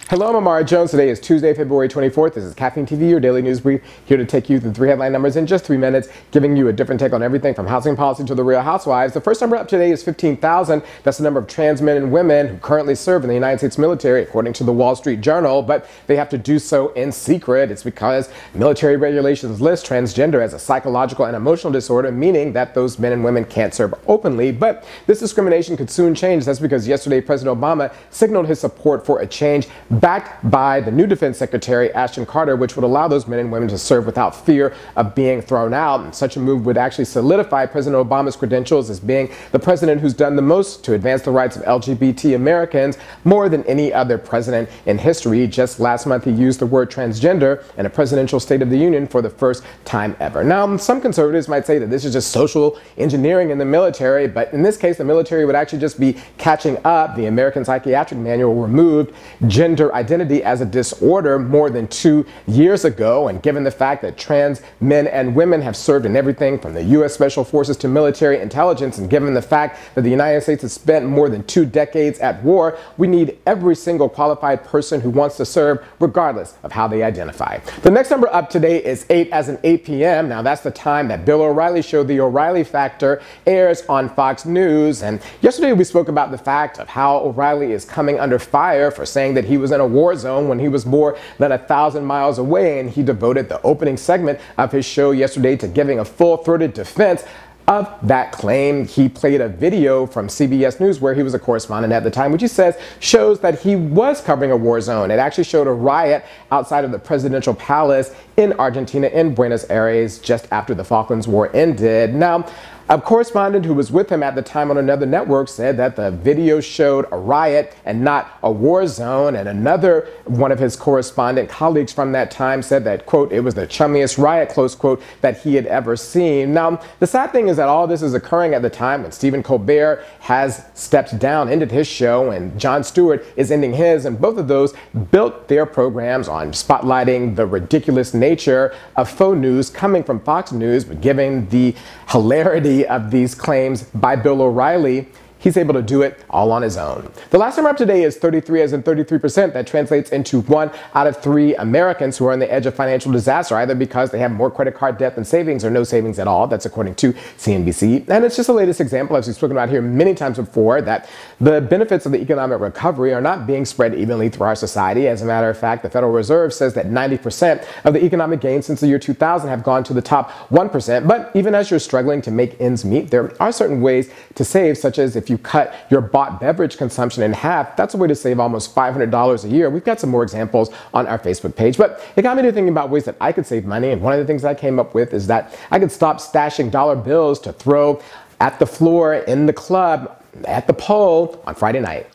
Hello, I'm Amara Jones. Today is Tuesday, February 24th. This is Caffeine TV, your daily news brief, here to take you through 3 headline numbers in just 3 minutes, giving you a different take on everything from housing policy to the Real Housewives. The first number up today is 15,000. That's the number of trans men and women who currently serve in the United States military, according to the Wall Street Journal, but they have to do so in secret. It's because military regulations list transgender as a psychological and emotional disorder, meaning that those men and women can't serve openly. But this discrimination could soon change. That's because yesterday President Obama signaled his support for a change backed by the new Defense Secretary Ashton Carter, which would allow those men and women to serve without fear of being thrown out. And such a move would actually solidify President Obama's credentials as being the president who's done the most to advance the rights of LGBT Americans, more than any other president in history. Just last month, he used the word transgender in a presidential State of the Union for the first time ever. Now, some conservatives might say that this is just social engineering in the military, but in this case, the military would actually just be catching up. The American Psychiatric Manual removed gender identity as a disorder more than 2 years ago, and given the fact that trans men and women have served in everything from the U.S. Special Forces to military intelligence, and given the fact that the United States has spent more than 2 decades at war, we need every single qualified person who wants to serve, regardless of how they identify. The next number up today is 8, as in 8 p.m. Now, that's the time that Bill O'Reilly's show, The O'Reilly Factor, airs on Fox News. And yesterday we spoke about the fact of how O'Reilly is coming under fire for saying that he was in a war zone when he was more than 1,000 miles away, and he devoted the opening segment of his show yesterday to giving a full-throated defense of that claim. He played a video from CBS News where he was a correspondent at the time, which he says shows that he was covering a war zone. It actually showed a riot outside of the presidential palace in Argentina, in Buenos Aires, just after the Falklands War ended. Now, a correspondent who was with him at the time on another network said that the video showed a riot and not a war zone. And another one of his correspondent colleagues from that time said that, quote, it was the chummiest riot, close quote, that he had ever seen. Now, the sad thing is that all this is occurring at the time when Stephen Colbert has stepped down, ended his show, and Jon Stewart is ending his. And both of those built their programs on spotlighting the ridiculous nature of faux news coming from Fox News, but given the hilarity of these claims by Bill O'Reilly, he's able to do it all on his own. The last number up today is 33, as in 33%. That translates into 1 out of 3 Americans who are on the edge of financial disaster, either because they have more credit card debt than savings or no savings at all. That's according to CNBC. And it's just the latest example, as we've spoken about here many times before, that the benefits of the economic recovery are not being spread evenly through our society. As a matter of fact, the Federal Reserve says that 90% of the economic gains since the year 2000 have gone to the top 1%. But even as you're struggling to make ends meet, there are certain ways to save, such as if you cut your bought beverage consumption in half, that's a way to save almost $500 a year. We've got some more examples on our Facebook page, but it got me to thinking about ways that I could save money. And one of the things I came up with is that I could stop stashing dollar bills to throw at the floor in the club at the pole on Friday night.